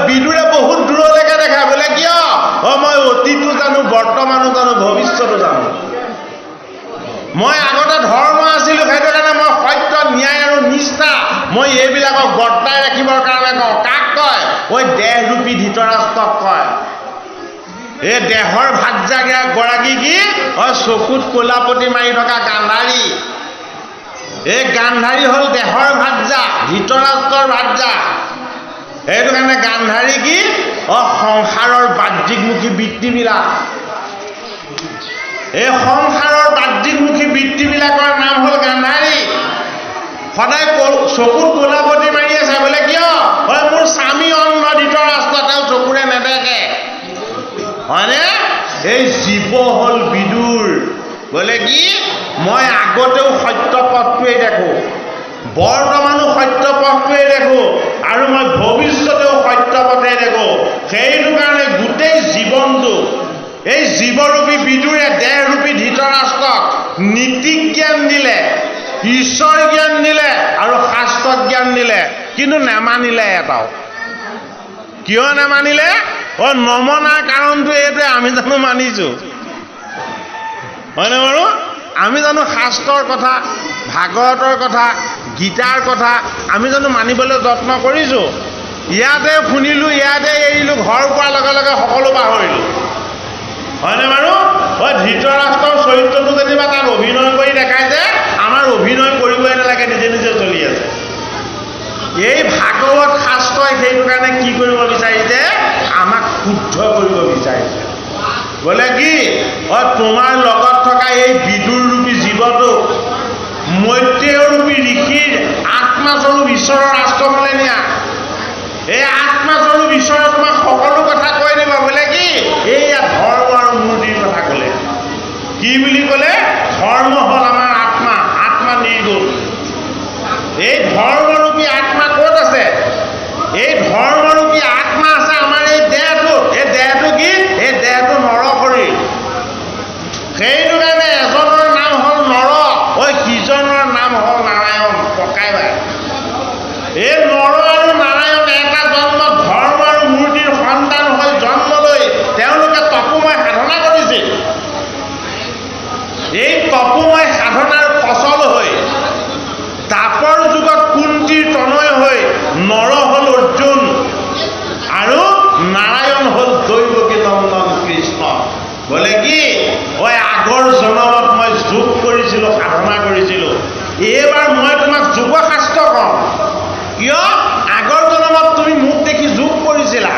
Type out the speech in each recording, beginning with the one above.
বিদুৰে বহুত দূৰলৈকে দেখায় বোলে কিয় মই অতীতো জানো, বৰ্তমানো জানো, ভৱিষ্যতো জানো। মই আগতে ধৰ্ম আছিলোঁ, সেইটো কাৰণে মই সত্য, ন্যায় আৰু নিষ্ঠা মই এইবিলাকক বৰ্তাই ৰাখিবৰ কাৰণে কওঁ। কাক কয়? দেহৰূপী ধৃতৰাষ্ট্ৰক কয়। এই দেহৰ ভাজ্যা গৰাকী কি? চকুত কলাপতি মাৰি থকা গান্ধাৰী। এই গান্ধাৰী হ'ল দেহৰ ভাজ্যা, ধৃতৰাষ্ট্ৰৰ ভাজ্যা। সেইটো কাৰণে গান্ধাৰী কি? সংসাৰৰ বাহ্যিকমুখী বৃত্তিবিলাক। এই সংসাৰৰ বাহ্যিকমুখী বৃত্তিবিলাকৰ নাম হ'ল গান্ধাৰী। সদায় চকুত কলাপতি মাৰি আছে বোলে কিয়? মোৰ স্বামী অন্ধ, ধৃতৰাষ্ট্ৰ, তেওঁ চকুৰে নেদেখে, হয়নে? এই জীৱ হ'ল বিদুৰ। বোলে কি? মই আগতেও সত্য পথটোৱেই দেখোঁ, বৰ্তমানো সত্য পথটোৱেই দেখোঁ, আৰু মই ভৱিষ্যতেও সত্য পথেই দেখোঁ। সেইটো কাৰণে গোটেই জীৱনটো এই জীৱৰূপী বিদুৰে দেহৰূপী ধৃতৰাষ্ট্ৰক নীতি জ্ঞান দিলে, ঈশ্বৰ জ্ঞান দিলে আৰু শাস্ত্ৰ জ্ঞান দিলে, কিন্তু নেমানিলে এটাও। কিয় নেমানিলে? নমনাৰ কাৰণটো এইটোৱে, আমি জানো মানিছোঁ? হয়নে বাৰু? আমি জানো শাস্ত্ৰৰ কথা, ভাগৱতৰ কথা, গীতাৰ কথা আমি জানো মানিবলৈ যত্ন কৰিছোঁ? ইয়াতে শুনিলোঁ, ইয়াতে এৰিলোঁ, ঘৰ পোৱাৰ লগে লগে সকলো পাহৰিলোঁ, হয়নে বাৰু? ধৃতৰাষ্ট্ৰৰ চৰিত্ৰটো যেনিবা তাত অভিনয় কৰি দেখাই যে আমাৰ অভিনয় কৰিবই নালাগে, নিজে নিজে চলি আছে। এই ভাগৱত শাস্ত্ৰই সেইটো কাৰণে কি কৰিব বিচাৰিছে? আমাক শুদ্ধ কৰিব বিচাৰিছে। বোলে কি? তোমাৰ লগত থকা এই বিদুৰৰূপী জীৱটোক মৈত্ৰেয়ৰূপী ঋষিৰ আত্মাস্বৰূপ ঈশ্বৰৰ আশ্ৰমলৈ নিয়া। এই আত্মাস্বৰূপ ঈশ্বৰে তোমাক সকলো কথা কৈ দিব। বোলে কি? এইয়া ধৰ্ম আৰু মূৰ্তিৰ কথা ক'লে। কি বুলি ক'লে? ধৰ্ম হ'ল আমাৰ আত্মা, আত্মা নিৰ্গুণ। এই ধৰ্মৰূপী আত্মা ক'ত আছে? এই ধৰ্মৰূপী আত্মা আছে আমাৰ এই দেহটোত। এই দেহটো কি? এই দেহটো নৰ শৰীৰ। সেইটো কাৰণে এজনৰ নাম হ'ল নৰ, সিজনৰ নাম হ'ল নাৰায়ণ। পকাই বাই এই নৰ আৰু নাৰায়ণ এটা জন্মত ধৰ্ম আৰু মূৰ্তিৰ সন্তান হৈ জন্ম লৈ তেওঁলোকে তপোময় সাধনা কৰিছিল। এই তপোময় সাধনাৰ ফচল হৈ দাপৰ যুগত কুন্তীৰ তনয় হৈ নৰ হ'ল অৰ্জুন আৰু নাৰায়ণ হ'ল দৈৱকী নন্দন কৃষ্ণ। বোলে কি? আগৰ জন্মত মই যোগ কৰিছিলোঁ, সাধনা কৰিছিলোঁ, এইবাৰ মই তোমাক যোগ শাস্ত্ৰ কওঁ। কিয়? আগৰ জন্মত তুমি মোক দেখি যোগ কৰিছিলা,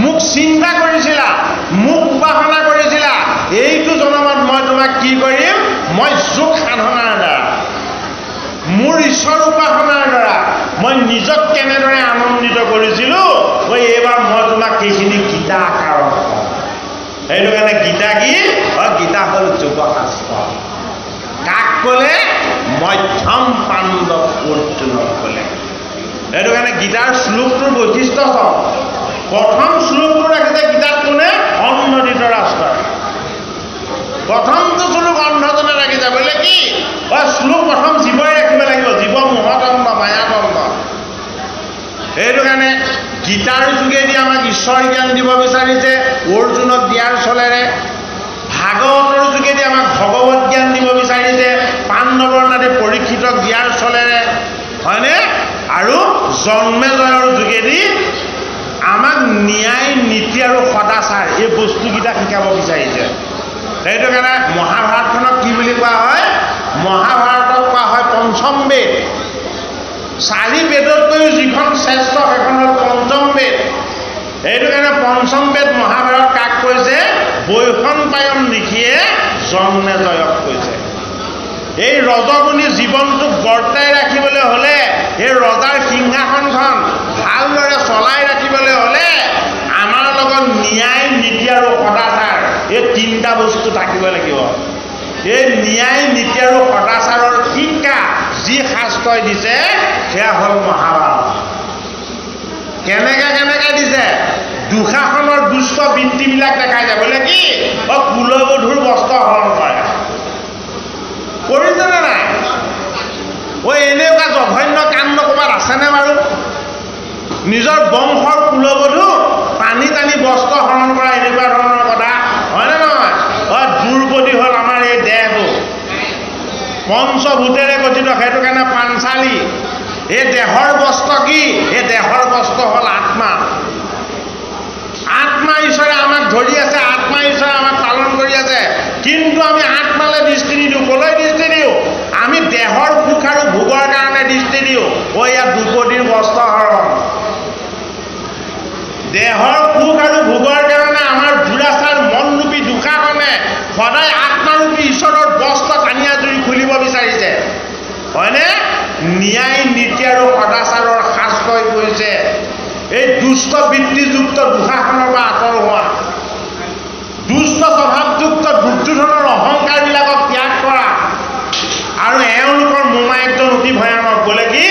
মোক চিন্তা কৰিছিলা, মোক উপাসনা কৰিছিলা। এইটো জন্মত মই তোমাক কি কৰিম? মই যোগ সাধনাৰ দ্বাৰা, মোৰ ঈশ্বৰ উপাসনাৰ দ্বাৰা মই নিজক কেনেদৰে আনন্দিত কৰিছিলোঁ, এইবাৰ মই তোমাক সেইখিনি গীতা আকাৰত কওঁ। সেইটো কাৰণে গীতা কি? গীতা হ'ল যোগ শাস্ত্ৰ। কাক ক'লে? মধ্যম পাণ্ডৱ অৰ্জুনক ক'লে। সেইটো কাৰণে গীতাৰ শ্লোকটোৰ বৈশিষ্ট্য চাওক। প্ৰথম শ্লোকটো ৰাখিছে গীতাত কোনে? অন্ধ ধৃতৰাষ্ট্ৰই। প্ৰথমটো শ্লোক অন্ধজনে ৰাখিছে। বোলে কি? শ্লোক প্ৰথম জীৱই ৰাখিব লাগিব, জীৱ মোহদণ্ড, মায়াদণ্ড। সেইটো কাৰণে গীতাৰ যোগেদি আমাক ঈশ্বৰ জ্ঞান দিব বিচাৰিছে অৰ্জুনক দিয়াৰ চলেৰে। ভাগৱতৰ যোগেদি আমাক ভগৱত জ্ঞান দিব বিচাৰিছে পাণ্ডৱৰ নাতি পৰীক্ষিতক দিয়াৰ চলেৰে, হয়নে? আৰু জন্মেজয়ৰ যোগেদি আমাক ন্যায়, নীতি আৰু সদাচাৰ এই বস্তুকেইটা শিকাব বিচাৰিছে। সেইটো কাৰণে মহাভাৰতখনক কি বুলি কোৱা হয়? মহাভাৰতক কোৱা হয় পঞ্চম বেদ। 4 বেদতকৈও যিখন শ্ৰেষ্ঠ সেইখন হ'ল পঞ্চম বেদ। সেইটো কাৰণে পঞ্চম বেদ মহাভাৰত কাক কৈছে? বৈশম্পায়ন ঋষিয়ে জন্মেজয়ক কৈছে। এই ৰজগুণী জীৱনটোক বৰ্তাই ৰাখিবলৈ হ'লে, এই ৰজাৰ সিংহাসনখন ভালদৰে চলাই ৰাখিবলৈ হ'লে আমাৰ লগত ন্যায়, নীতি আৰু সদাচাৰ এই 3টা বস্তু থাকিব লাগিব। এই ন্যায়, নীতি আৰু সদাচাৰৰ শিক্ষা যি শাস্ত্ৰই দিছে সেয়া হ'ল মহাভাৰত। কেনেকে দিছে? দুঃশাসনৰ দুষ্ট বৃত্তিবিলাক দেখাই যায়। বোলে কি? কুলবধূৰ বস্ত্ৰ হৰণ কৰে। কৰিছেনে নাই? এনেকুৱা জঘন্য কাণ্ড ক'ৰবাত আছেনে বাৰু? নিজৰ বংশৰ বস্ত্ৰ হৰণ কৰা এনেকুৱা ধৰণৰ কথা হয়নে নহয়? দ্ৰৌপদী হ'ল আমাৰ এই দেহটো পঞ্চভূতেৰে গঠিত, সেইটো কাৰণে পাঞ্চালী। এই দেহৰ বস্ত্ৰ কি? এই দেহৰ বস্ত্ৰ হ'ল আত্মা। আত্মা ঈশ্বৰে আমাক ধৰি আছে, আত্মা ঈশ্বৰে আমাক পালন কৰি আছে, কিন্তু আমি আত্মালৈ দৃষ্টি নিদিওঁ। ক'লৈ দৃষ্টি দিওঁ? আমি দেহৰ সুখ আৰু ভোগৰ কাৰণে দৃষ্টি দিওঁ। ইয়াত দ্ৰৌপদীৰ বস্ত্ৰ হৰণ। দেহৰ সুখ আৰু ভোগৰ কাৰণে আমাৰ দুৰাচাৰ মনৰূপী দুষাখনে সদায় আত্মাৰূপী ঈশ্বৰৰ বস্ত্ৰ টানি আজুৰি খুলিব বিচাৰিছে, হয়নে? ন্যায় নীতি আৰু সদাচাৰৰ সাজ হৈ পৰিছে। এই দুষ্ট বৃত্তিযুক্ত দুষাখনৰ পৰা আঁতৰ হোৱা, দুষ্ট স্বভাৱযুক্ত দুৰ্যোধনৰ অহংকাৰবিলাকক ত্যাগ কৰা। আৰু এওঁলোকৰ মোমায়েকজন অতি ভয়ানক, বোলে কি?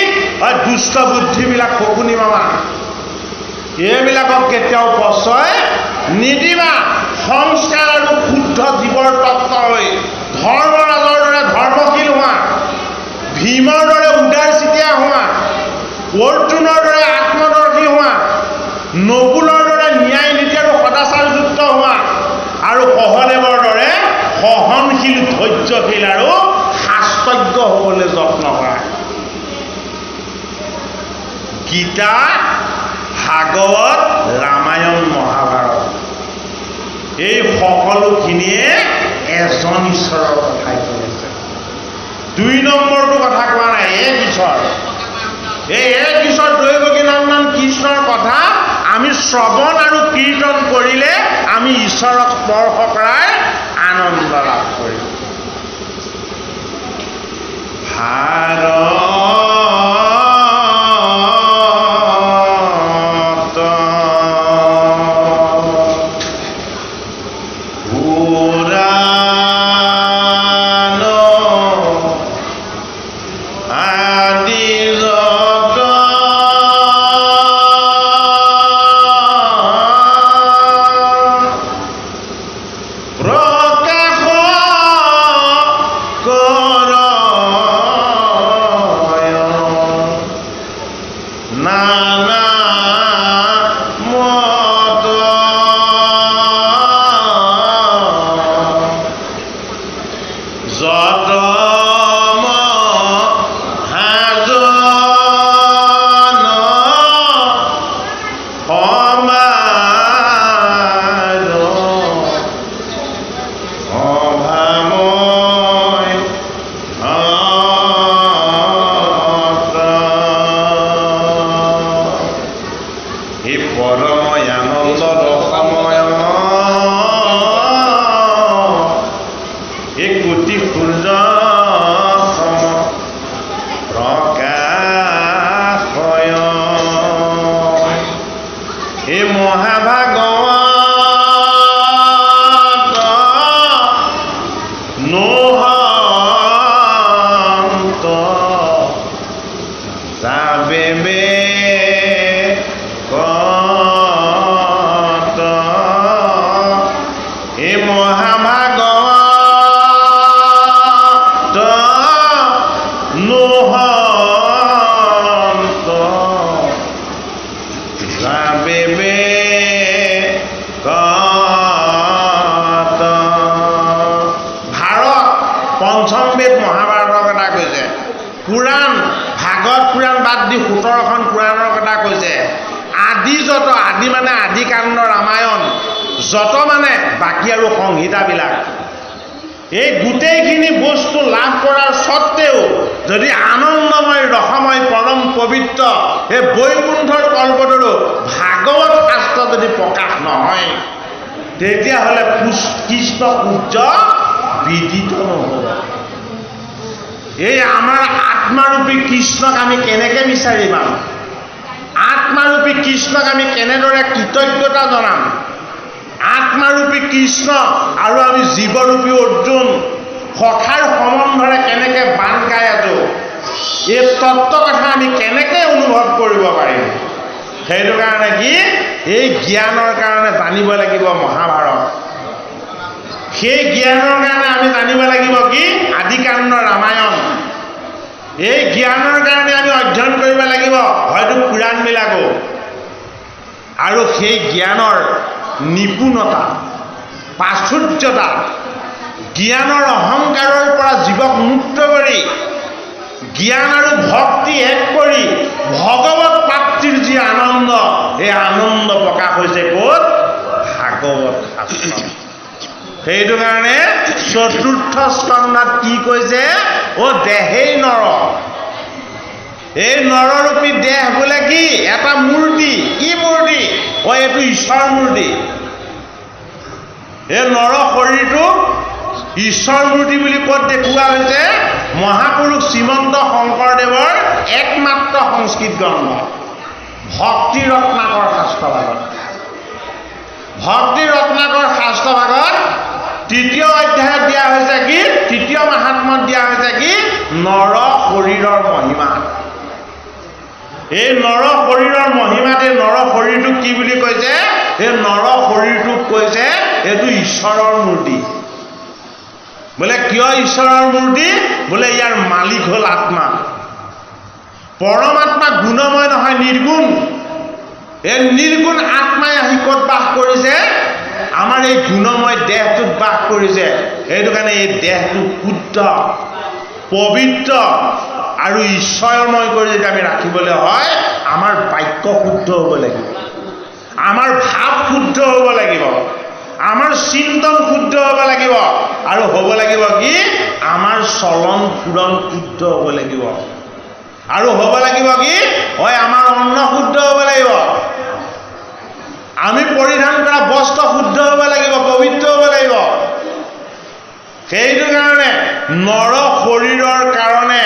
দুষ্ট বুদ্ধিবিলাক শকুনি মামা, এইবিলাকক কেতিয়াও প্ৰশ্ৰয় নিদিবা। সংস্কাৰ আৰু শুদ্ধ জীৱৰ তত্ত্ব হৈ ধৰ্মৰাজৰ দৰে ধৰ্মশীল হোৱা, ভীমৰ দৰে উদাৰ চিতিয়া হোৱা, অৰ্জুনৰ দৰে আত্মদৰ্শী হোৱা, নকুলৰ দৰে ন্যায় নীতি আৰু সদাচাৰযুক্ত হোৱা, আৰু সহদেৱৰ দৰে সহনশীল, ধৈৰ্যশীল আৰু শাস্ত্ৰজ্ঞ হ'বলৈ যত্ন কৰা। গীতা, ভাগৱত, ৰামায়ণ, মহাভাৰত, এই সকলোখিনিয়ে এজন ঈশ্বৰৰ কথাই কৈ আছে। ২ নম্বৰটো কথা কোৱা নাই, এক ঈশ্বৰ। এই এক ঈশ্বৰ দৈৱকী নন্দন কৃষ্ণৰ কথা আমি শ্ৰৱণ আৰু কীৰ্তন কৰিলে আমি ঈশ্বৰক স্পৰ্শ কৰাৰ আনন্দ লাভ কৰিম। যত মানে বাকী আৰু সংহিতাবিলাক, এই গোটেইখিনি বস্তু লাভ কৰাৰ স্বত্তেও যদি আনন্দময়, ৰসময়, পৰম পবিত্ৰ এই বৈকুণ্ঠৰ কল্পতৰু ভাগৱত শাস্ত্ৰ যদি প্ৰকাশ নহয়, তেতিয়াহ'লে কৃষ্ণ সূৰ্য বিদিত নহ'ব। এই আমাৰ আত্মাৰূপী কৃষ্ণক আমি কেনেকৈ বিচাৰি পাম? আত্মাৰূপী কৃষ্ণক আমি কেনেদৰে কৃতজ্ঞতা জনাম? আত্মাৰূপী কৃষ্ণ আৰু আমি জীৱৰূপী অৰ্জুন সখাৰ সম্বন্ধৰে কেনেকৈ বান গাই আছো, এই তত্ত্ব কথা আমি কেনেকৈ অনুভৱ কৰিব পাৰিম? সেইটো কাৰণে কি এই জ্ঞানৰ কাৰণে জানিব লাগিব মহাভাৰত। সেই জ্ঞানৰ কাৰণে আমি জানিব লাগিব কি আদিকাণ্ড ৰামায়ণ। এই জ্ঞানৰ কাৰণে আমি অধ্যয়ন কৰিব লাগিব হয়তো পুৰাণবিলাকো। আৰু সেই জ্ঞানৰ নিপুণতা, প্ৰাচুৰ্যতা, জ্ঞানৰ অহংকাৰৰ পৰা জীৱক মুক্ত কৰি জ্ঞান আৰু ভক্তি এক কৰি ভগৱত প্ৰাপ্তিৰ যি আনন্দ, এই আনন্দ প্ৰকাশ হৈছে ক'ত? ভাগৱত শাস্ত্ৰত। সেইটো কাৰণে চতুৰ্থ স্কন্ধত কি কৈছে? দেহেই নৰ। এই নৰৰূপী দেহ বোলে কি? এটা মূৰ্তি। কি মূৰ্তি? এইটো ঈশ্বৰ মূৰ্তি। এই নৰ শৰীৰটো ঈশ্বৰ মূৰ্তি বুলি ক'ত দেখুওৱা হৈছে? মহাপুৰুষ শ্ৰীমন্ত শংকৰদেৱৰ একমাত্ৰ সংস্কৃত গ্ৰন্থ ভক্তি ৰত্নাকৰ শাস্ত্ৰভাগত। ভক্তি ৰত্নাকৰ শাস্ত্ৰভাগত তৃতীয় অধ্যায়ত দিয়া হৈছে কি? তৃতীয় মাহাত্ম্যত দিয়া হৈছে কি? নৰ শৰীৰৰ মহিমা। এই নৰ শৰীৰৰ মহিমাত এই নৰ শৰীৰটোক কি বুলি কৈছে? এই নৰ শৰীৰটোক কৈছে এইটো ঈশ্বৰৰ মূৰ্তি। বোলে কিয় ঈশ্বৰৰ মূৰ্তি? বোলে ইয়াৰ মালিক হ'ল আত্মা। পৰমাত্মা গুণময় নহয়, নিৰ্গুণ। এই নিৰ্গুণ আত্মাই আহি ক'ত বাস কৰিছে? আমাৰ এই গুণময় দেহটোত বাস কৰিছে। সেইটো কাৰণে এই দেহটো শুদ্ধ, পবিত্ৰ আৰু ঈশ্বৰময় কৰি যদি আমি ৰাখিবলৈ হয়, আমাৰ বাক্য শুদ্ধ হ'ব লাগিব, আমাৰ ভাৱ শুদ্ধ হ'ব লাগিব, আমাৰ চিন্তন শুদ্ধ হ'ব লাগিব, আৰু হ'ব লাগিব কি? আমাৰ চলন ফুৰণ শুদ্ধ হ'ব লাগিব, আৰু হ'ব লাগিব কি? আমাৰ অন্ন শুদ্ধ হ'ব লাগিব, আমি পৰিধান কৰা বস্ত্ৰ শুদ্ধ হ'ব লাগিব, পবিত্ৰ হ'ব লাগিব। সেইটো কাৰণে নৰ শৰীৰৰ কাৰণে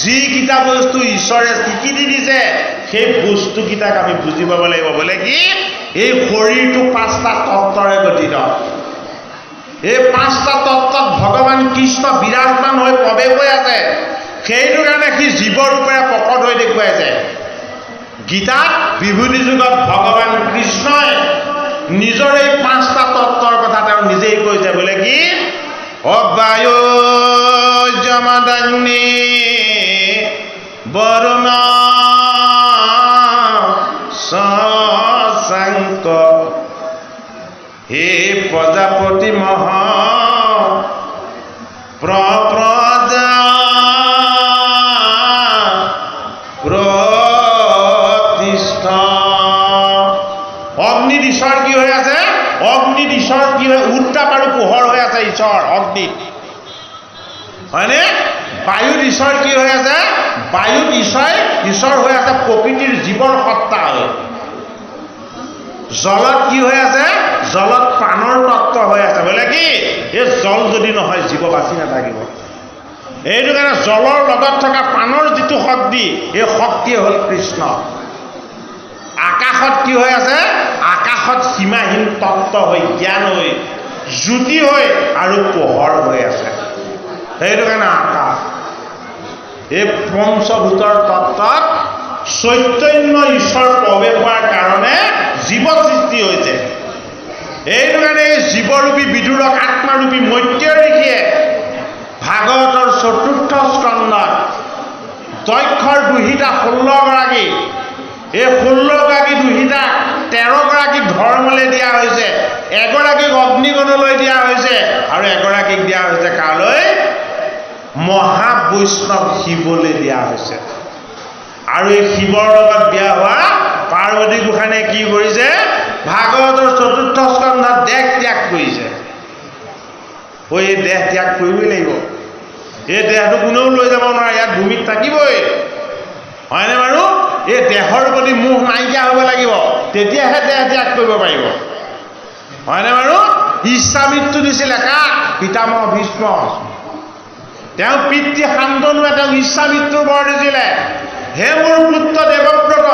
যিকেইটা বস্তু ঈশ্বৰে স্বীকৃতি দিছে, সেই বস্তুকেইটাক আমি বুজি পাব লাগিব। বোলে কি? এই শৰীৰটো 5টা তত্ত্বৰে গঠিত। এই 5টা তত্ত্বত ভগৱান কৃষ্ণ বিৰাজমান হৈ প্ৰৱেশ হৈ আছে। সেইটো কাৰণে সি জীৱৰূপেৰে প্ৰকট হৈ দেখুৱাইছে। গীতাত বিভূতি যুগত ভগৱান কৃষ্ণই নিজৰ এই 5টা তত্ত্বৰ কথা তেওঁ নিজেই কৈছে। বোলে কি? বায়ু যমদগ্নি বৰুণ শশাঙ্ক হে প্ৰজাপতি মহ প্ৰজা প্ৰতিষ্ঠা। অগ্নিত ঈশ্বৰ কি হৈ আছে? অগ্নিত ঈশ্বৰ কি হয়? উত্তাপ আৰু পোহৰ হৈ আছে ঈশ্বৰ অগ্নিত, হয়নে? বায়ুত ঈশ্বৰ কি হৈ আছে? বায়ুত ঈশ্বৰ হৈ আছে প্ৰকৃতিৰ জীৱৰ সত্তা হৈ। জলত কি হৈ আছে? জলত প্ৰাণৰ তত্ত্ব হৈ আছে। বোলে কি? এই জল যদি নহয় জীৱ বাচি নাথাকিব। এইটো কাৰণে জলৰ লগত থকা প্ৰাণৰ যিটো শক্তি, এই শক্তিয়ে হ'ল কৃষ্ণ। আকাশত কি হৈ আছে? আকাশত সীমাহীন তত্ত্ব হৈ, জ্ঞান হৈ, জ্যোতি হৈ আৰু পোহৰ হৈ আছে। সেইটো কাৰণে আকাশ। এই পঞ্চভূতৰ তত্ত্বত চৈতন্য ঈশ্বৰ প্ৰৱেশ হোৱাৰ কাৰণে জীৱ সৃষ্টি হৈছে। এইটো কাৰণে এই জীৱৰূপী বিদুৰক আত্মাৰূপী মৈত্ৰেয় ঋষিয়ে ভাগৱতৰ 4ৰ্থ স্কন্ধত দক্ষৰ দুহিতা 16 গৰাকী, এই 16 গৰাকী দুহিতাক 13 গৰাকীক ধৰ্মলৈ দিয়া হৈছে, এগৰাকীক অগ্নিগণলৈ দিয়া হৈছে, আৰু এগৰাকীক দিয়া হৈছে কালৈ? মহাবৈষ্ণৱ শিৱলৈ দিয়া হৈছে। আৰু এই শিৱৰ লগত বিয়া হোৱা পাৰ্বতী গোসাঁনীয়ে কি কৰিছে? ভাগৱতৰ 4ৰ্থ স্কন্ধত দেহ ত্যাগ কৰিছে। এই দেহ ত্যাগ কৰিবই লাগিব। এই দেহটো কোনেও লৈ যাব নোৱাৰে, ইয়াত ভূমিত থাকিবই, হয়নে বাৰু? এই দেহৰ প্ৰতি মোহ নাইকিয়া হ'ব লাগিব, তেতিয়াহে দেহ ত্যাগ কৰিব পাৰিব, হয়নে বাৰু? ইচ্ছা মৃত্যু দিছিলে কাক? পিতামহ ভীষ্ম। তেওঁ পিতৃ শান্তনুৱে তেওঁক ইচ্ছা মৃত্যুৰ বৰ দিছিলে। হে মোৰ পুত্ৰ দেৱব্ৰত,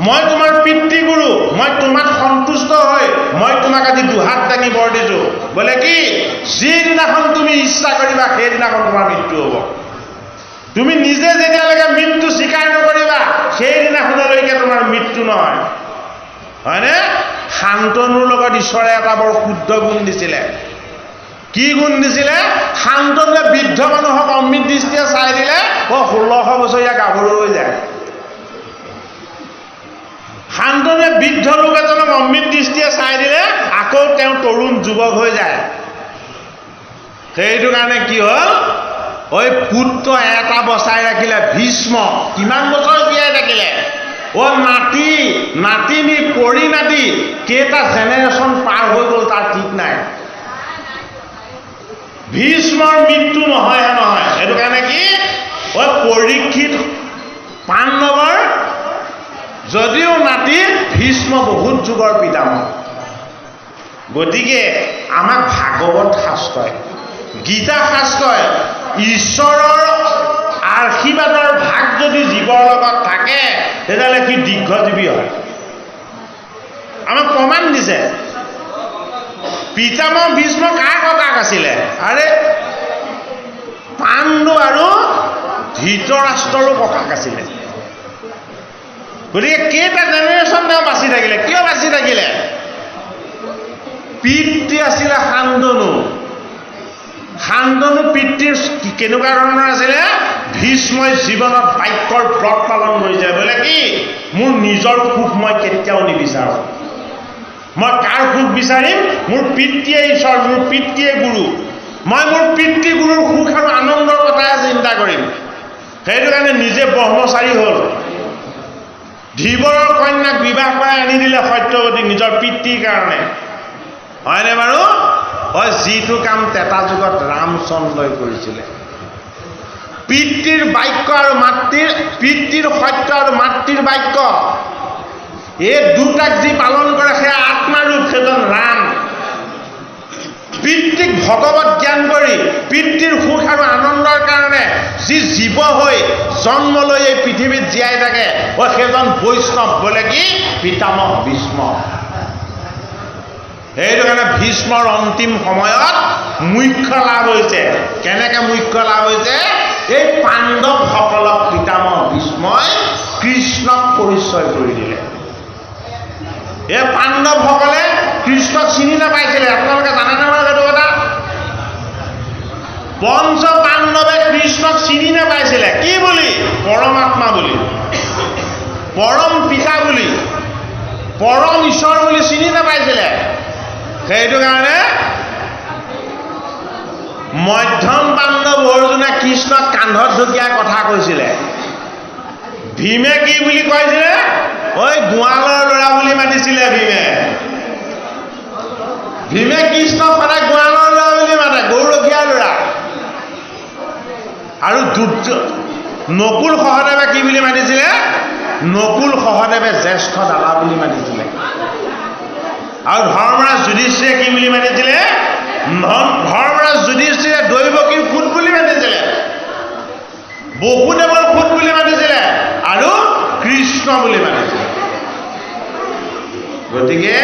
মই তোমাৰ পিতৃগুৰু, মই তোমাক সন্তুষ্ট হৈ মই তোমাক আজি দুহাত দাঙি বৰ দিছোঁ। বোলে কি? যিদিনাখন তুমি ইচ্ছা কৰিবা সেইদিনাখন তোমাৰ মৃত্যু হ'ব। তুমি নিজে যেতিয়ালৈকে মৃত্যু স্বীকাৰ নকৰিবা সেইদিনাখনলৈকে তোমাৰ মৃত্যু নহয়, হয়নে? শান্তনুৰ লগত ঈশ্বৰে এটা বৰ শুদ্ধ গুণ দিছিলে। কি গুণ দিছিলে? শান্তনুৱে বৃদ্ধ মানুহক অমৃত দৃষ্টিয়ে চাই দিলে 1600 বছৰীয়া গাভৰু হৈ যায়। শান্তনুৱে বৃদ্ধ লোক এজনক অমৃত দৃষ্টিয়ে চাই দিলে আকৌ তেওঁ তৰুণ যুৱক হৈ যায়। সেইটো কাৰণে কি হ'ল, ঐ পুত্ৰ এটা বচাই ৰাখিলে ভীষ্ম, কিমান বছৰ জীয়াই থাকিলে। নাতিনী পৰিণাতি কেইটা জেনেৰেশ্যন পাৰ হৈ গ'ল তাৰ ঠিক নাই। ভীষ্মৰ মৃত্যু নহয়। সেইটো কাৰণে কি, পৰীক্ষিত পাণ্ডৱৰ যদিও নাতি, ভীষ্ম বহুত যুগৰ পিতামহ। গতিকে আমাক ভাগৱত শাস্ত্ৰই, গীতা শাস্ত্ৰই ঈশ্বৰৰ আশীৰ্বাদৰ ভাগ যদি জীৱৰ লগত থাকে তেতিয়াহ'লে সি দীৰ্ঘজীৱী হয়। আমাক প্ৰমাণ দিছে। পিতামহ ভীষ্ম কাৰ ককাক আছিলে? আৰে পাণ্ডু আৰু ধৃতৰাষ্ট্ৰৰো ককাক আছিলে। গতিকে কেইটা জেনেৰেশ্যন তেওঁ বাচি থাকিলে? কিয় বাচি থাকিলে? পিতৃ আছিলে শান্তনু পিতৃৰ কেনেকুৱা ধৰণৰ আছিলে? ভীষ্মই জীৱনত বাক্যৰ ব্ৰত পালন কৰিছে। বোলে কি, মোৰ নিজৰ সুখ মই কেতিয়াও নিবিচাৰোঁ। মই কাৰ সুখ বিচাৰিম? মোৰ পিতৃয়ে ঈশ্বৰ, মোৰ পিতৃয়ে গুৰু। মই মোৰ পিতৃ গুৰুৰ সুখ আৰু আনন্দৰ কথাহে চিন্তা কৰিম। সেইটো কাৰণে নিজে ব্ৰহ্মচাৰী হ'ল। ধীবৰৰ কন্যাক বিবাহ কৰাই আনি দিলে সত্যৱতী নিজৰ পিতৃৰ কাৰণে। হয়নে বাৰু? হয়, যিটো কাম ত্ৰেতা যুগত ৰামচন্দ্ৰই কৰিছিলে। পিতৃৰ বাক্য আৰু পিতৃৰ সত্য আৰু মাতৃৰ বাক্য, এই দুটাক যি পালন কৰে সেয়া আত্মাৰূপ, সেইজন ৰাম। পিতৃক ভগৱত জ্ঞান কৰি পিতৃৰ সুখ আৰু আনন্দৰ কাৰণে যি জীৱ হৈ জন্ম লৈ এই পৃথিৱীত জীয়াই থাকে, সেইজন বৈষ্ণৱ। বোলে কি, পিতামহ ভীষ্ম। সেইটো কাৰণে ভীষ্মৰ অন্তিম সময়ত মুখ্য লাভ হৈছে। কেনেকে মুখ্য লাভ হৈছে? এই পাণ্ডৱসকলক পিতামহ ভীষ্মই কৃষ্ণক পৰিচয় কৰি দিলে। এই পাণ্ডৱসকলে কৃষ্ণক চিনি নাপাইছিলে। আপোনালোকে জানেনে বাৰু সেইটো কথা? পঞ্চ পাণ্ডৱে কৃষ্ণক চিনি নাপাইছিলে। কি বুলি? পৰমাত্মা বুলি, পৰম পিতা বুলি, পৰম ঈশ্বৰ বুলি চিনি নাপাইছিলে। সেইটো কাৰণে মধ্যম পাণ্ডৱ অৰ্জুনে কৃষ্ণক কান্ধত ঢকিয়াই কথা কৈছিলে। ভীমে কি বুলি কৈছিলে? ঐ গোৱালৰ ল'ৰা বুলি মাতিছিলে ভীমে কৃষ্ণক সদায় গোৱালৰ ল'ৰা বুলি মাতে, গৌৰখীয়া ল'ৰা। আৰু নকুল সহদেৱে কি বুলি মাতিছিলে? নকুল সহদেৱে জ্যেষ্ঠ দাদা বুলি মাতিছিলে। আৰু ধৰ্মৰাজ যুধিষ্ঠিৰে কি বুলি মাতিছিলে? ধৰ্মৰাজ যুধিষ্ঠিৰে দৈৱকীৰ পুত বুলি মাতিছিলে, বসুদেৱৰ পুত বুলি মাতিছিলে, আৰু কৃষ্ণ বুলি মাতিছিলে। গতিকে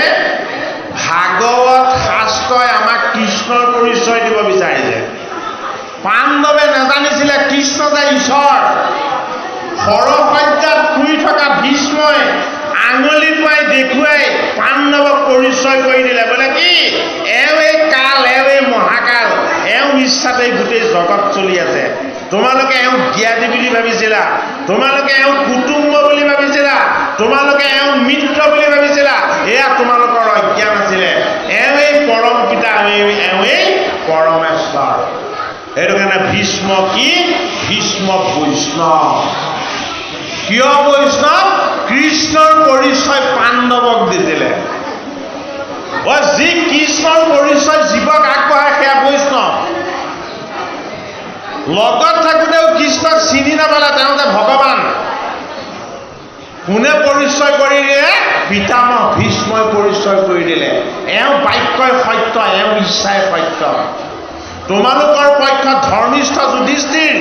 ভাগৱত শাস্ত্ৰই আমাক কৃষ্ণৰ পৰিচয় দিব বিচাৰিছে। পাণ্ডৱে নাজানিছিলে কৃষ্ণ যে ঈশ্বৰ। সৰসজ্ঞাত শুই থকা ভীষ্মই আঙুলি টুৱাই দেখুৱাই পাণ্ডৱক পৰিচয় কৰি দিলে। বোলে কি, এওঁই কাল, এওঁই মহাকাল, এওঁ ইচ্ছাতেই গোটেই জগত চলি আছে। তোমালোকে এওঁক জ্ঞাতি বুলি ভাবিছিলা, তোমালোকে এওঁক কুটুম্ব বুলি ভাবিছিলা, তোমালোকে এওঁক মিত্ৰ বুলি ভাবিছিলা। এয়া তোমালোকৰ অজ্ঞান আছিলে। এওঁই পৰম পিতা, এওঁই পৰমেশ্বৰ। সেইটো কাৰণে ভীষ্ম কি? ভীষ্ম বৈষ্ণৱ। কিয় বৈষ্ণৱ? কৃষ্ণৰ পৰিচয় পাণ্ডৱক দিছিলে। যি কৃষ্ণৰ পৰিচয় জীৱক আগবঢ়ায় সেয়া বৈষ্ণৱ। লগত থাকোঁতেও কৃষ্ণক চিনি নাপালে, তেওঁ যে ভগৱান। কোনে পৰিচয় কৰি দিলে? পিতামহ ভীষ্মই পৰিচয় কৰি দিলে। এওঁ বাক্যই সত্য, এওঁ ইচ্ছাই সত্য। তোমালোকৰ পক্ষত ধৰ্মিষ্ঠ যুধিষ্ঠিৰ,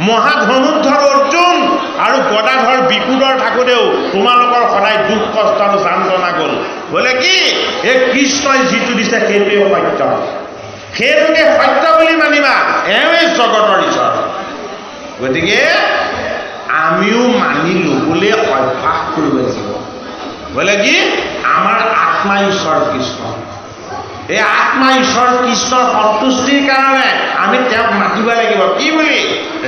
মহাধনুৰ্ধৰ অৰ্জুন আৰু গদাধৰ বিকুদৰ থাকোঁতেও তোমালোকৰ সদায় দুখ কষ্ট আৰু যান্ত্ৰণা গ'ল। বোলে কি, এই কৃষ্ণই যিটো দিছে সেইটোৱে সত্য, সেইটোকে সত্য বুলি মানিবা। এওঁই জগতৰ ঈশ্বৰ। গতিকে আমিও মানি ল'বলৈ অভ্যাস কৰিব লাগিব। বোলে কি, আমাৰ আত্মা ঈশ্বৰ কৃষ্ণ। এই আত্মা ঈশ্বৰ কৃষ্ণৰ সন্তুষ্টিৰ কাৰণে আমি তেওঁক মাতিব লাগিব। কি বুলি?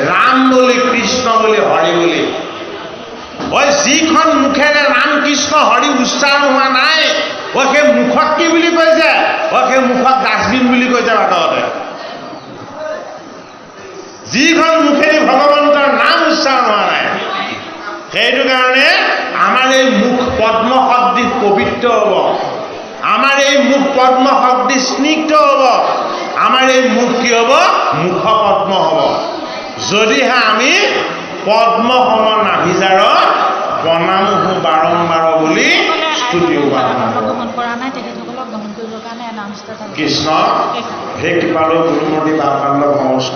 ৰাম বুলি, কৃষ্ণ বুলি, হৰি বুলি। যিখন মুখেৰে ৰাম কৃষ্ণ হৰি উচ্চাৰণ হোৱা নাই, সেই মুখত কি বুলি কৈছে সেই মুখত ডাষ্টবিন বুলি কৈছে বাটতে যিখন মুখেদি ভগৱন্তৰ নাম উচ্চাৰণ হোৱা নাই সেইটো কাৰণে আমাৰ এই মুখ পদ্ম সদৃশ পবিত্ৰ হ'ব আমাৰ এই মুখ পদ্ম সদৃশ স্নিগ্ধ হ'ব আমাৰ এই মুখ কি হ'ব মুখ পদ্ম হ'ব যদিহে আমি পদ্ম সম নাভিজাৰ প্ৰণামহো বাৰম্বাৰ বুলি স্তুতি কৃষ্ণ হে কৃপালু গুৰুমূৰ্তি বাকাণ্ড সমস্ত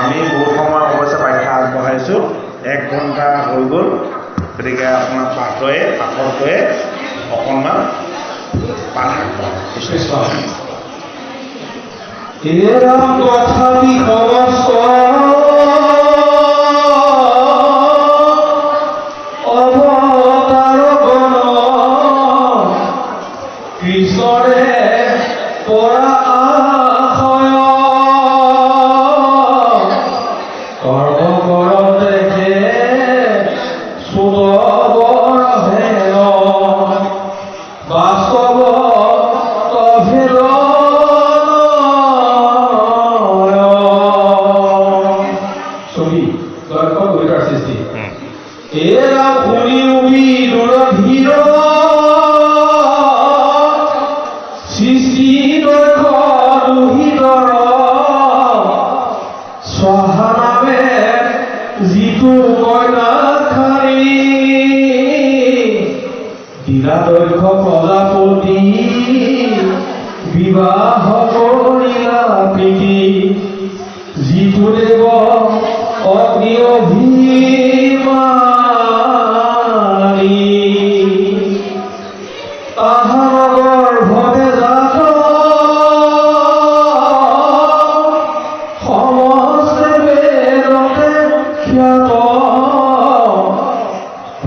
আমি বহুত সময় অৱশ্যে ব্যাখ্যা আগবঢ়াইছোঁ 1 ঘণ্টা হৈ গ'ল গতিকে আপোনাৰ পাঠয়ে অকণমান পাঠ প্ৰজাপতি বিবাহ কৰিলা প্ৰীতি যিটো দেৱ অগ্নি অভিমানী তাহাৰ গৰ্ভতে জাত সমস্তে বেদতে খ্যাত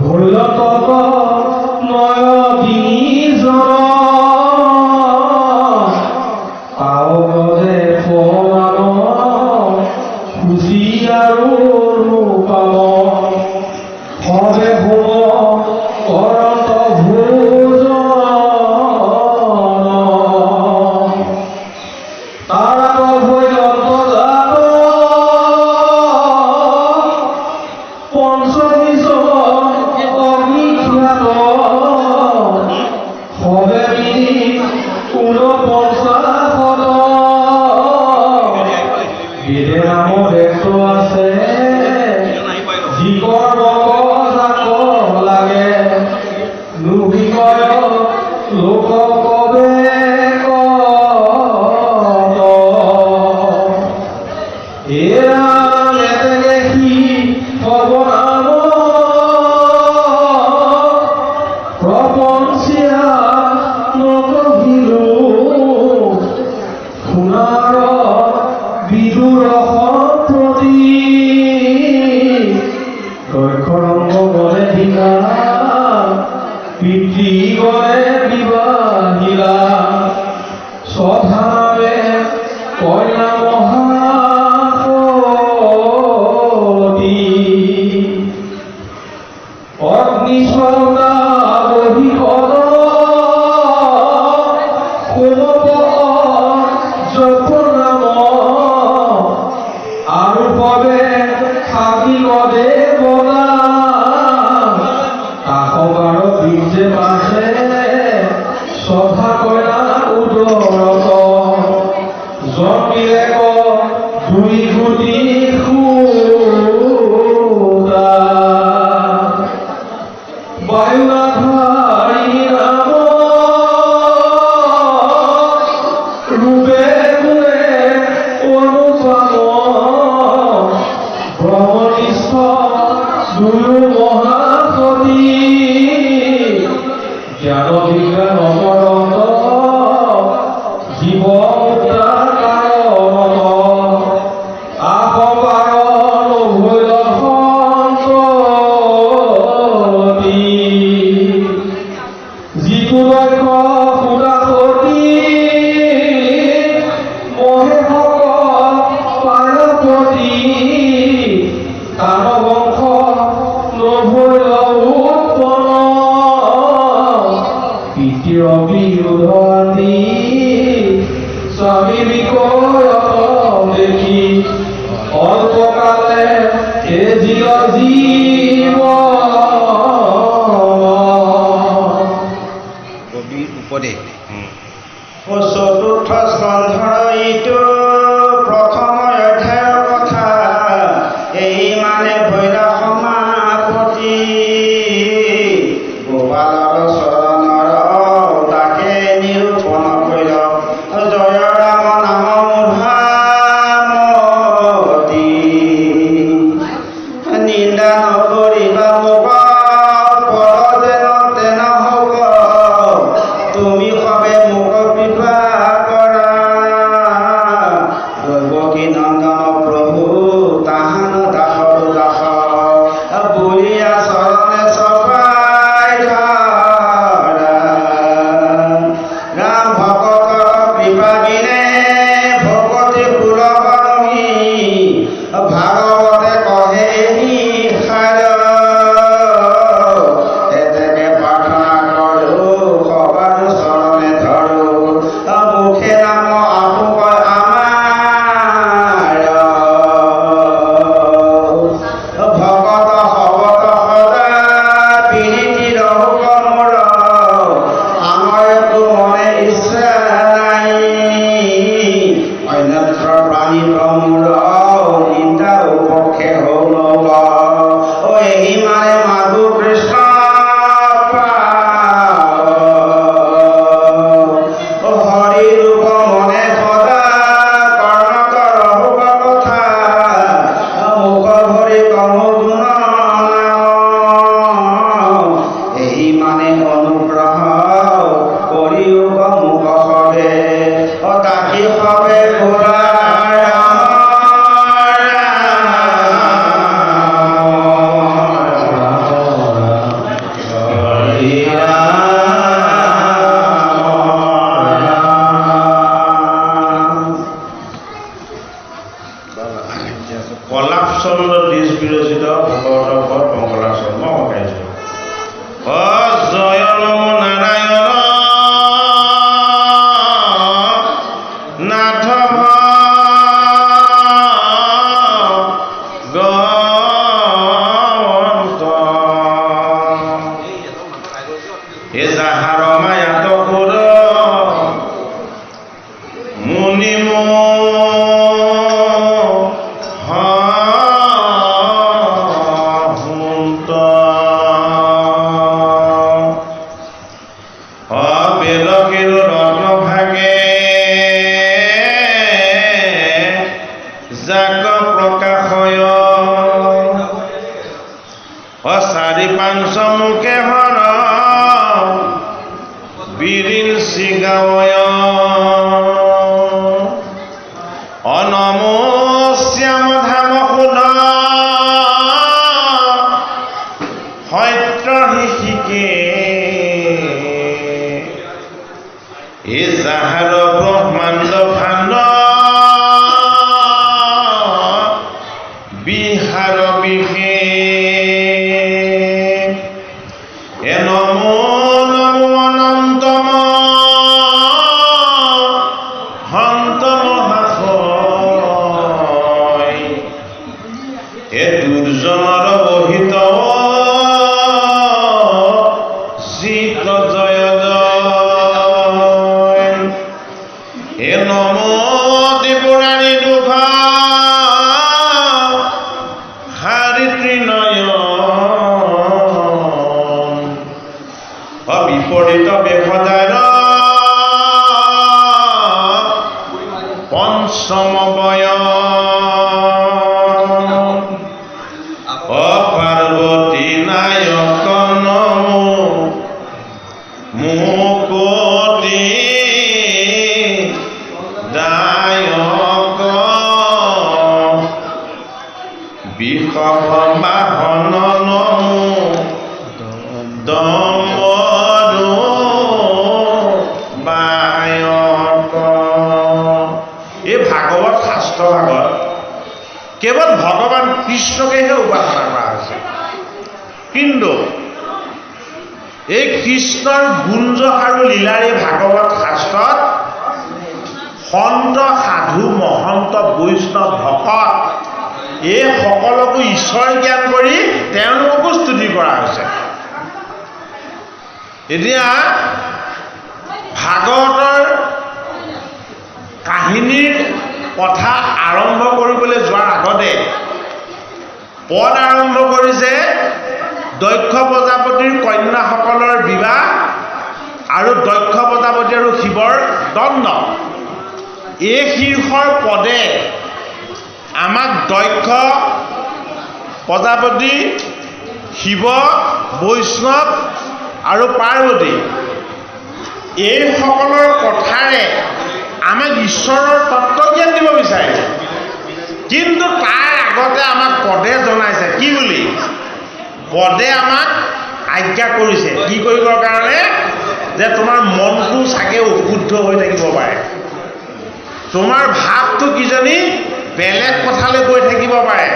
ভৈৰতক বিৰোধাতি স্বামী বিষয় দেখি অল্পকালে তেজিল জীৱ কবিৰ উপদেশ চতুৰ্থ স্কন্ধৰ এইটো প্ৰথম অধ্যায়ৰ কথা এই মানে ভৈৰা সমাপতি গোপালৰ চৰণৰ তাকে নিৰূপণ কৰিল জয় ৰাম নাম মূঢ়ামতি নিন্দা নকৰিবা মোক পৰ যেন তেন হ'ব তুমি সবে মোক কৃপা কৰা দৈৱকী নন্দন প্ৰভু তাহান দাসৰ দাস বুঢ়িয়া চৰণে চপাই ধৰা ৰাম ভকতৰ কৃপা বিনে ভকতি সুলভী ভাগৱতে কহে নিষাৰ এতেকে প্ৰাৰ্থনা কৰোঁ সবাৰ চৰণে ধৰোঁ মুখে নাম আপু কয় আমাৰ ভকত সবত সদা পিৰিতি ৰহুক মোৰ আমাৰ একো মনে ইচ্ছা নাই অন্যত্ৰ প্ৰাণী মোৰ নিন্দা উপক্ষে হ'ল এই মানে মাধু কৃষ্ণ হৰি ৰূপ মনে সদা কৰ্ণ কৰহুক কথা মুখ ভৰি কমু গুণ এই মানে অনুগ্ৰহ কৰিওক মুখ সবে তাকি সবে পুৰা কলাপ চন্দ্ৰ দ্বিজ বিৰচিত ভগৱতৰ ঘৰত মংগলা চন্দ্ৰ গাইছোঁ জয় নম নাৰায়ণ নাথ ভগৱন্ত এ যাহাৰ মায়াত পুৰ মুনি বেদকেৰ ৰত্ন ভাগে যাক প্ৰকাশয় চাৰি পাঁচ মুখে হৰ বীৰিন সিগাওয় অনম শ্যাম ধাম সুধ সত্য শিশিকে এ যাহাৰ ব্ৰহ্মাণ্ড ভাণ্ড বিহাৰ বিশেষ এ নমো নমো অনন্তম হন্ত মহাশয় এ দুৰ্জনৰ বহিত জিত জয় জয় এ নম ত্ৰিপুৰাণী দুঃখ হাৰিত্ৰী নয়ন বিপৰীত বেশদাৰ পঞ্চম বয়ন পাৰ্বতী নায়ক নমো মুকতি দায়ক বিষভ বাহন নমো দমৰু বায়ক এই ভাগৱত শাস্ত্ৰ ভাগত কেৱল ভগৱান কৃষ্ণকেহে উপাসনা কৰা হৈছে কিন্তু এই কৃষ্ণৰ গুঞ্জ আৰু লীলাৰ এই ভাগৱত শাস্ত্ৰত সন্ত সাধু মহন্ত বৈষ্ণৱ ভকত এই সকলকো ঈশ্বৰ জ্ঞান কৰি তেওঁলোককো স্তুতি কৰা হৈছে। এতিয়া ভাগৱতৰ কাহিনীৰ কথা আৰম্ভ কৰিবলৈ যোৱাৰ আগতে পদ আৰম্ভ কৰিছে দক্ষ প্ৰজাপতিৰ কন্যাসকলৰ বিবাহ আৰু দক্ষ প্ৰজাপতি আৰু শিৱৰ দণ্ড। এই শীৰ্ষৰ পদে আমাক দক্ষ প্ৰজাপতি, শিৱ, বৈষ্ণৱ আৰু পাৰ্বতী এইসকলৰ কথাৰে আমাক ঈশ্বৰৰ তত্ত্বজ্ঞান দিব বিচাৰিছে। কিন্তু তাৰ আগতে আমাক পদে জনাইছে কি বুলি? পদে আমাক আজ্ঞা কৰিছে কি কৰিবৰ কাৰণে? যে তোমাৰ মনটো চাগে অশুদ্ধ হৈ থাকিব পাৰে, তোমাৰ ভাৱটো কিজানি বেলেগ কথালৈ গৈ থাকিব পাৰে।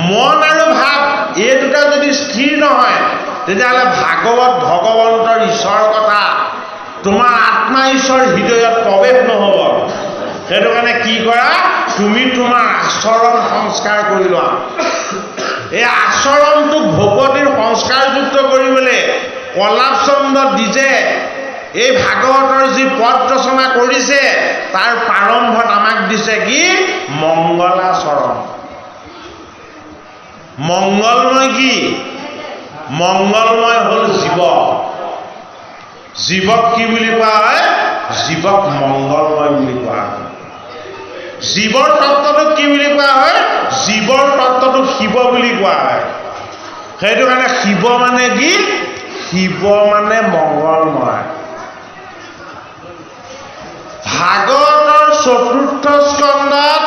মন আৰু ভাৱ এই দুটা যদি স্থিৰ নহয় তেতিয়াহ'লে ভাগৱত ভগৱন্তৰ ঈশ্বৰৰ কথা তোমাৰ আত্মা ঈশ্বৰ হৃদয়ত প্ৰৱেশ নহ'ব। সেইটো কাৰণে কি কৰা? তুমি তোমাৰ আচৰণ সংস্কাৰ কৰি লোৱা। এই আচৰণটোক ভকতিৰ সংস্কাৰযুক্ত কৰিবলৈ প্ৰহ্লাদ চন্দ্ৰ দ্বিজে এই ভাগৱতৰ যি পদ ৰচনা কৰিছে তাৰ প্ৰাৰম্ভত আমাক দিছে কি? মংগলাচৰণ। মংগলময় কি? মংগলময় হ'ল জীৱ। জীৱক কি বুলি কোৱা হয়? জীৱক মংগলময় বুলি কোৱা হয়। জীৱৰ তত্ত্বটোক কি বুলি কোৱা হয়? জীৱৰ তত্ত্বটোক শিৱ বুলি কোৱা হয়। সেইটো কাৰণে শিৱ মানে কি? শিৱ মানে মংগলময়। ভাগৱতৰ চতুৰ্থ স্কন্ধত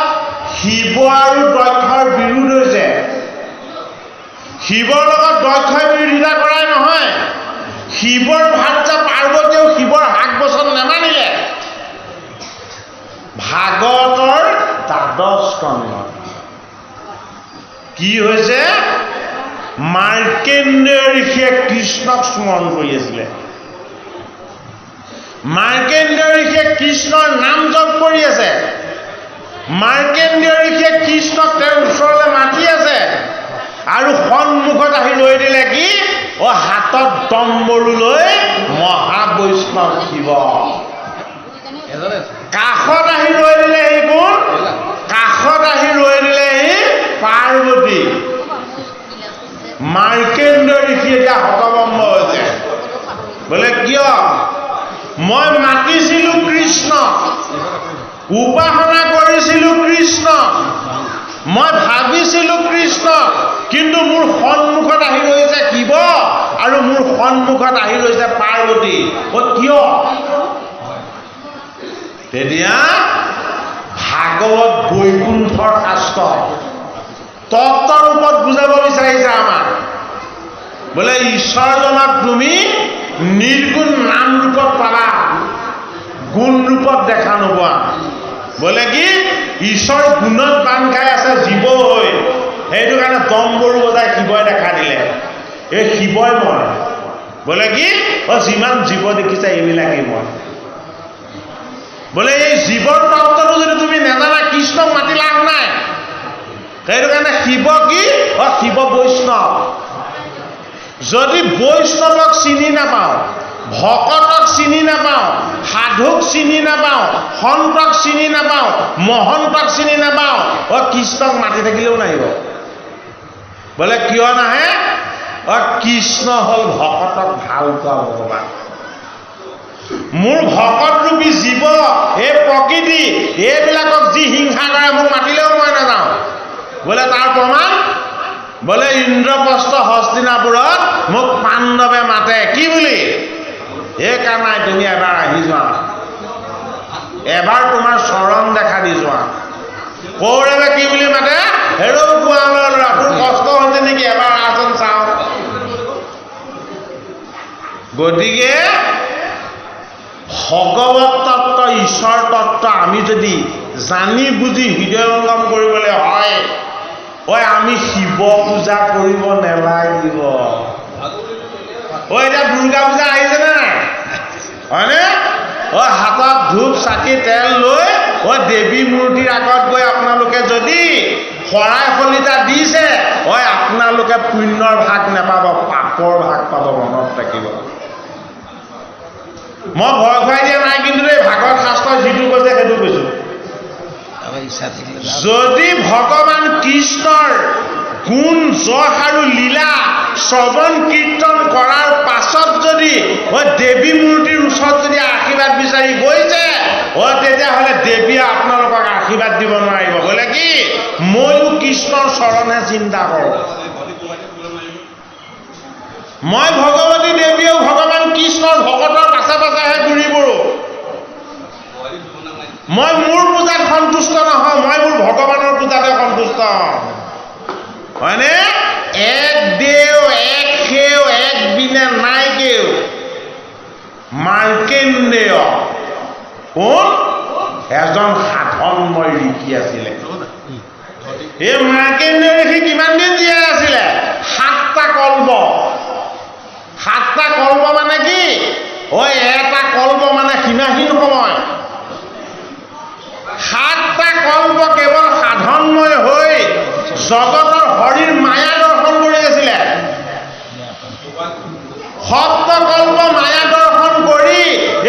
শিৱ আৰু দক্ষৰ বিৰোধ হৈছে। শিৱৰ লগত দক্ষই বিৰোধিতা কৰাই নহয়, শিৱৰ ভাৰ্যা পাৰ্বতীয়েও শিৱৰ হাক বচন নেমানিলে। ভাগৱতৰ দ্বাদশ স্কন্ধত কি হৈছে? মাৰ্কেন্দ্ৰেয় ঋষিয়ে কৃষ্ণক স্মৰণ কৰি আছিলে। মাৰ্কেন্দ্ৰেয় ঋষিয়ে কৃষ্ণৰ নাম জপ কৰি আছে। মাৰ্কেন্দ্ৰেয় ঋষিয়ে কৃষ্ণক তেওঁৰ ওচৰলৈ মাতি আছে আৰু সন্মুখত আহি ৰৈ দিলে কি? হাতত তম্বৰু লৈ মহাবৈষ্ণৱ শিৱ। কাষত আহি ৰৈ দিলেহি কোন? কাষত আহি ৰৈ দিলেহি পাৰ্বতী। মাৰ্কেন্দ্ৰেয় ঋষি এতিয়া হতভম্ব হৈছে। বোলে কিয়? মই মাতিছিলো কৃষ্ণ, উপাসনা কৰিছিলো কৃষ্ণ, মই ভাবিছিলো কৃষ্ণ, কিন্তু মোৰ সন্মুখত আহি ৰৈছে শিৱ আৰু মোৰ সন্মুখত আহি ৰৈছে পাৰ্বতী। কিয়? তেতিয়া ভাগৱত বৈকুণ্ঠৰ শাস্ত্ৰ তত্ত্বৰ ওপৰত বুজাব বিচাৰিছে আমাক। বোলে ঈশ্বৰজনক তুমি নিৰ্গুণ নাম ৰূপত পাবা, গুণ ৰূপত দেখা নোপোৱা। বোলে কি? ঈশ্বৰ গুণত বান্ধ খাই আছে জীৱ হৈ, সেইটো কাৰণে তম্বৰু বজাই শিৱই দেখা দিলে। এই শিৱই মই। বোলে কি? যিমান জীৱ দেখিছে এইবিলাকেই মই। বোলে এই জীৱৰ তত্ত্বটো যদি তুমি নেজানা কৃষ্ণক মাতি লাভ নাই। সেইটো কাৰণে শিৱ কি? শিৱ বৈষ্ণৱ। যদি বৈষ্ণৱক চিনি নাপাওঁ, ভকতক চিনি নাপাওঁ, সাধুক চিনি নাপাওঁ, সন্তক চিনি নাপাওঁ, মহন্তক চিনি নাপাওঁ, কৃষ্ণক মাতি থাকিলেও নাহিব। বোলে কিয় নাহে? কৃষ্ণ হ'ল ভকতক ভাল পোৱা ভগৱান। মোৰ ভকত ৰূপী জীৱ, এই প্ৰকৃতি, এইবিলাকক যি হিংসা কৰে মোক মাতিলেও মই নাযাওঁ। বোলে তাৰ প্ৰমাণ? বোলে ইন্দ্ৰপ্ৰস্থ হস্তিনাপুৰত মোক পাণ্ডৱে মাতে কি বুলি? এই কামাই তুমি এবাৰ আহি যোৱা, এবাৰ তোমাৰ চৰণ দেখা দি যোৱা। কৌৰৱে কি বুলি মাতে? হেৰৌ কোৱালৰ ল'ৰা, তোৰ কষ্ট হৈছে নেকি? এবাৰ আচোন চাওঁ। গতিকে ভগৱত তত্ত্ব, ঈশ্বৰ তত্ত্ব আমি যদি জানি বুজি হৃদয়ংগম কৰিবলৈ হয়, আমি শিৱ পূজা কৰিব নেলাগিব। এতিয়া দুৰ্গা পূজা আহিছেনে নাই হয়নে হাতত ধূপ চাকি তেল লৈ দেৱী মূৰ্তিৰ আগত গৈ আপোনালোকে যদি শৰাই শলিতা দিছে আপোনালোকে পুণ্যৰ ভাগ নাপাব পাপৰ ভাগ পাব মনত ৰাখিব মই ভয় খুৱাই দিয়া নাই কিন্তু এই ভাগৱত শাস্ত্ৰত যিটো কৈছে সেইটো কৈছো যদি ভগৱান কৃষ্ণৰ গুণ যশ আৰু লীলা শ্ৰৱণ কীৰ্তন কৰাৰ পাছত যদি দেৱী মূৰ্তিৰ ওচৰত যদি আশীৰ্বাদ বিচাৰি গৈছে তেতিয়াহ'লে দেৱীয়ে আপোনালোকক আশীৰ্বাদ দিব নোৱাৰিব বোলে কি ময়ো কৃষ্ণৰ চৰণে চিন্তা কৰোঁ মই ভগৱতী দেৱীয়েও ভগৱান কৃষ্ণৰ ভকতৰ পাছে পাছেহে ঘূৰি ফুৰোঁ মই মোৰ পূজাত সন্তুষ্ট নহয় মই মোৰ ভগৱানৰ পূজাতে সন্তুষ্ট হয়নে এক দেও এক সেও এক বিনে নাই কেও মাৰ্কেন্দেয় কোন এজন সাধনময় ঋষি আছিলে এই মাৰ্কেন্দেয় ঋষি কিমান দিন জীয়াই আছিলে 7টা কল্প 7টা কল্প মানে কি এটা কল্প মানে সীমাহীন সময় 7টা কল্প কেৱল সাধনময় হৈ জগতৰ হৰিৰ মায়া দৰ্শন কৰি আছিলে সপ্তকল্প মায়া দৰ্শন কৰি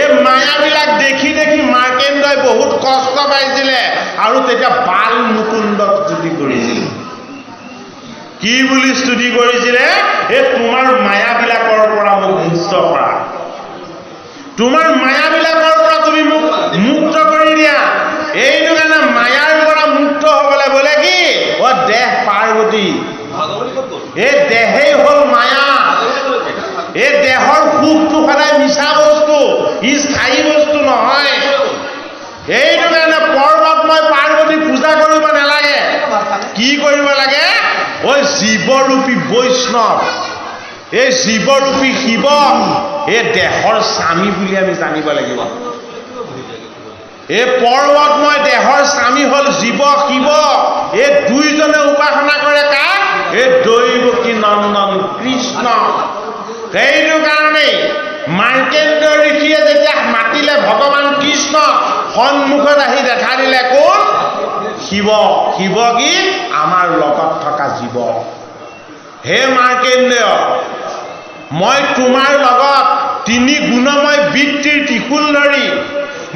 এই মায়াবিলাক দেখি দেখি মাৰ্কেন্দ্ৰই বহুত কষ্ট পাইছিলে আৰু তেতিয়া বাল মুকুন্দক স্তুতি কৰিছিলে কি বুলি স্তুতি কৰিছিলে এই তোমাৰ মায়াবিলাকৰ পৰা মোক মুক্ত কৰা তোমাৰ মায়াবিলাকৰ পৰা তুমি মোক মুক্ত কৰি দিয়া এইটো কাৰণে মায়াৰ পৰা মুক্ত হ'বলৈ বোলে কি দেহ পাৰ্বতী এই দেহেই হ'ল মায়া এই দেহৰ সুখটো সদায় মিছা বস্তু ই স্থায়ী বস্তু নহয় এইটো কাৰণে পৰ্বতময় পাৰ্বতী পূজা কৰিব নালাগে কি কৰিব লাগে জীৱৰূপী বৈষ্ণৱ এই জীৱৰূপী শিৱ এই দেহৰ স্বামী বুলি আমি জানিব লাগিব এই পৰ্বতময় দেহৰ স্বামী হ'ল জীৱ শিৱ এই দুইজনে উপাসনা কৰে কাক এই দৈৱকী নন্দন কৃষ্ণ সেইটো কাৰণে মাৰ্কেন্দ্ৰ ঋষিয়ে যেতিয়া মাতিলে ভগৱান কৃষ্ণ সন্মুখত আহি দেখা দিলে কোন শিৱ শিৱ কি আমাৰ লগত থকা জীৱ হে মাৰ্কেন্দ্ৰ মই তোমাৰ লগত 3 গুণময় বৃত্তিৰ ত্ৰিশূল ধৰি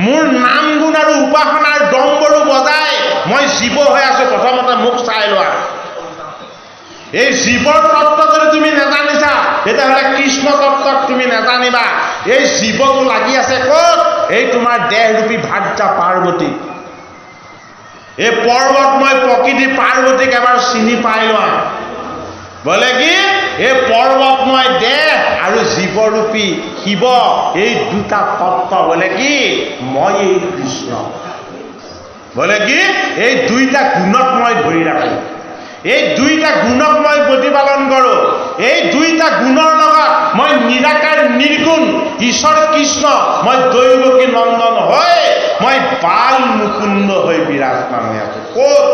মোৰ নাম গুণ আৰু উপাসনাৰ ডম্বৰু বজাই মই জীৱ হৈ আছো প্ৰথমতে মোক চাই লোৱা এই জীৱৰ তত্ত্ব যদি তুমি নাজানিছা তেতিয়াহ'লে কৃষ্ণ তত্ত্বক তুমি নাজানিবা এই জীৱটো লাগি আছে ক'ত এই তোমাৰ দেহৰূপী ভাৰ্যা পাৰ্বতী এই পৰ্বতময় প্ৰকৃতি পাৰ্বতীক এবাৰ চিনি পাই লোৱা বোলে কি এই পৰ্বতময় দেহ আৰু জীৱৰূপী শিৱ এই দুটা তত্ত্ব বোলে কি মই এই কৃষ্ণ বোলে কি এই দুইটা গুণক মই ধৰি ৰাখো এই দুইটা গুণক মই প্ৰতিপালন কৰো এই দুইটা গুণৰ লগত মই নিৰাকাৰ নিৰ্গুণ ঈশ্বৰ কৃষ্ণ মই দৈৱকী নন্দন হৈ মই বাল মুকুন্দ হৈ বিৰাজমান হৈ আছো ক'ত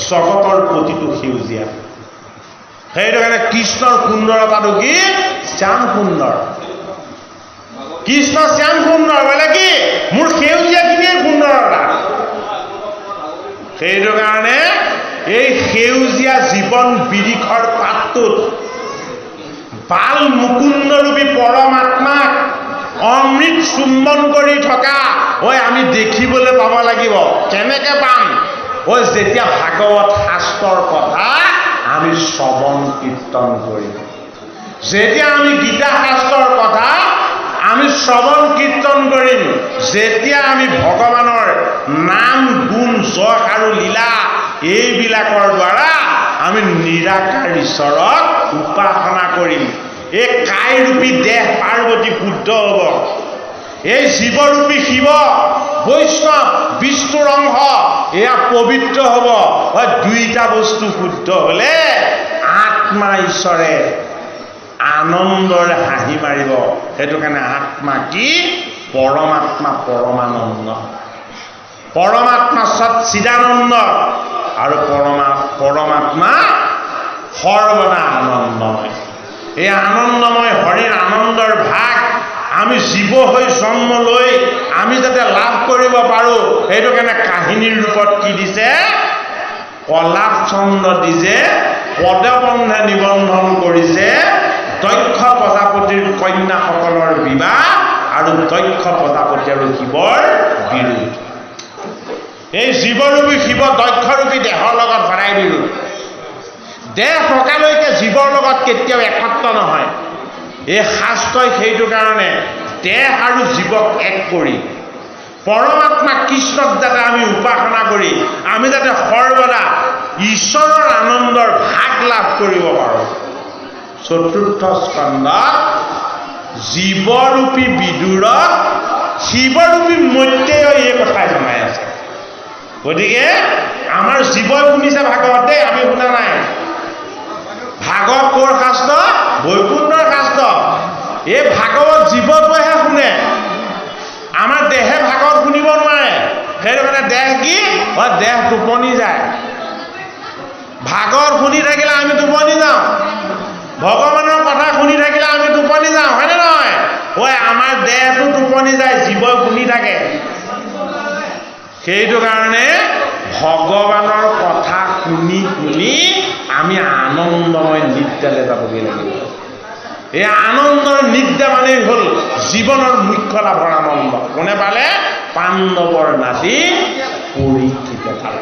জগতৰ প্ৰতিটো সেউজীয়া সেইটো কাৰণে কৃষ্ণৰ সুন্দৰতাটো কি শ্যাম সুন্দৰ কৃষ্ণ শ্যাম সুন্দৰ বোলে কি মোৰ সেউজীয়াখিনিয়ে সুন্দৰতা সেইটো কাৰণে এই সেউজীয়া জীৱন বিৰিখৰ পাতটোত বাল মুকুন্দৰূপী পৰমাত্মাক অমৃত চুম্বন কৰি থকা আমি দেখিবলৈ পাব লাগিব কেনেকে পাম যেতিয়া ভাগৱত শাস্ত্ৰৰ কথা আমি শ্ৰৱণ কীৰ্তন কৰিম যেতিয়া আমি গীতা শাস্ত্ৰৰ কথা আমি শ্ৰৱণ কীৰ্তন কৰিম যেতিয়া আমি ভগৱানৰ নাম গুণ যশ আৰু লীলা এইবিলাকৰ দ্বাৰা আমি নিৰাকাৰ ঈশ্বৰক উপাসনা কৰিম এই কায়ৰূপী দেহ পাৰ্বতী শুদ্ধ হ'ব এই জীৱৰূপী শিৱ বৈষ্ণৱ বিষ্ণুৰ অংশ এয়া পবিত্ৰ হ'ব দুইটা বস্তু শুদ্ধ হ'লে আত্মা ঈশ্বৰে আনন্দৰে হাঁহি মাৰিব সেইটো কাৰণে আত্মা কি পৰমাত্মা পৰমানন্দ পৰমাত্মা সচ্চিদানন্দ আৰু পৰমাত্মা সৰ্বদা আনন্দময় এই আনন্দময় হৰিৰ আনন্দৰ ভাগ আমি জীৱ হৈ জন্ম লৈ আমি যাতে লাভ কৰিব পাৰোঁ, সেইটো কাৰণে কাহিনীৰ ৰূপত কি দিছে? কলাপ ছন্দ দিছে, পদবন্ধে নিবন্ধন কৰিছে দক্ষ প্ৰজাপতিৰ কন্যাসকলৰ বিবাহ আৰু দক্ষ প্ৰজাপতি আৰু শিৱৰ বিৰোধ। এই জীৱৰূপী শিৱ দক্ষৰূপী দেহৰ লগত সদায় বিৰোধ। দেহ থকালৈকে জীৱৰ লগত কেতিয়াও একত্ৰ নহয়। এই শাস্ত্ৰই সেইটো কাৰণে দেহ আৰু জীৱক এক কৰি পৰমাত্মা কৃষ্ণক যাতে আমি উপাসনা কৰি আমি যাতে সৰ্বদা ঈশ্বৰৰ আনন্দৰ ভাগ লাভ কৰিব পাৰোঁ। চতুৰ্থ স্কন্ধত জীৱৰূপী বিদুৰক শিৱৰূপী মৈত্ৰেয় এই কথাই জনাই আছে। গতিকে আমাৰ জীৱই শুনিছে ভাগৱত দেই, আমি শুনা নাই। ভাগৱত ক'ৰ শাস্ত্ৰ? বৈকুণ্ঠৰ শাস্ত্ৰ। এই ভাগৱত জীৱটোৱেহে শুনে, আমাৰ দেহে ভাগৱত শুনিব নোৱাৰে। সেইটো কাৰণে দেহ কি হয়? দেহ টোপনি যায়। ভাগৱত শুনি থাকিলে আমি টোপনি যাওঁ, ভগৱানৰ কথা শুনি থাকিলে আমি টোপনি যাওঁ, হয়নে নহয়? আমাৰ দেহটো টোপনি যায়, জীৱই শুনি থাকে। সেইটো কাৰণে ভগৱানৰ কথা শুনি শুনি আমি আনন্দময় নিদ্ৰালৈ যাবগৈ লাগিব। এই আনন্দৰ নিদ্ৰা মানে হ'ল জীৱনৰ মুখ্য লাভৰ আনন্দ। কোনে পালে? পাণ্ডৱৰ নাতি পৰীক্ষিতে পালে।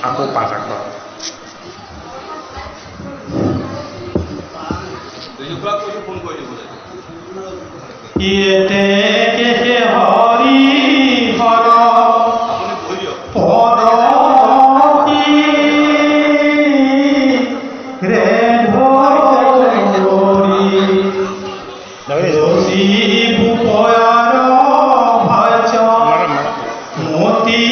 আকৌ পাঠ কৰা হৰি হৰ পদতি ৰে ধৰি ভূপয়াৰ ভাজ মতি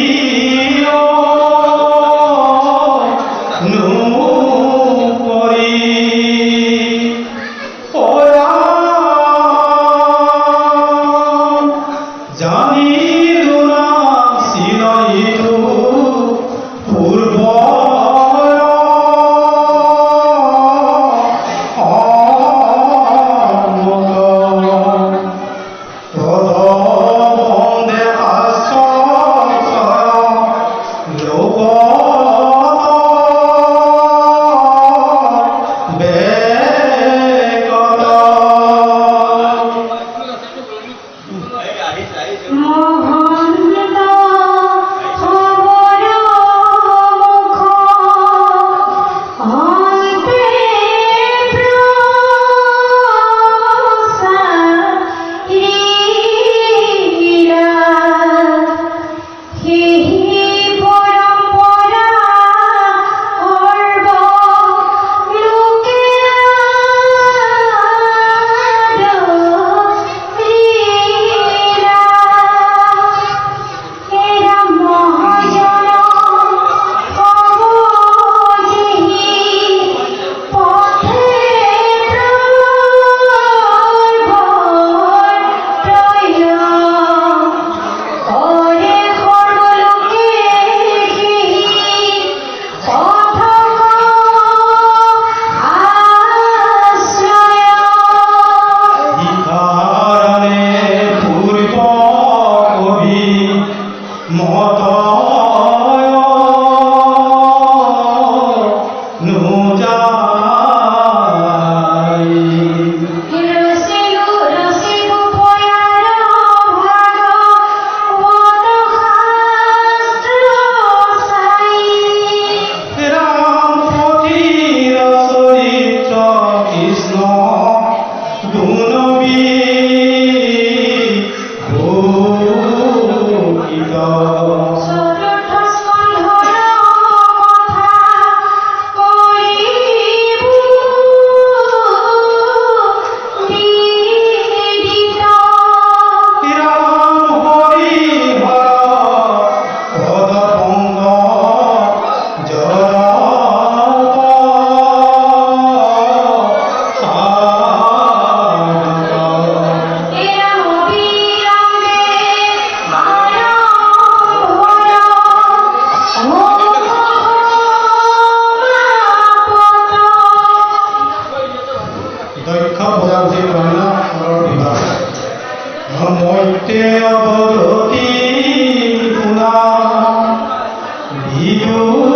দক্ষ প্ৰজাপতি কন্যাসকলৰ বিবাহ মৈত্ৰে অৱগতি শুনা বিদুৰ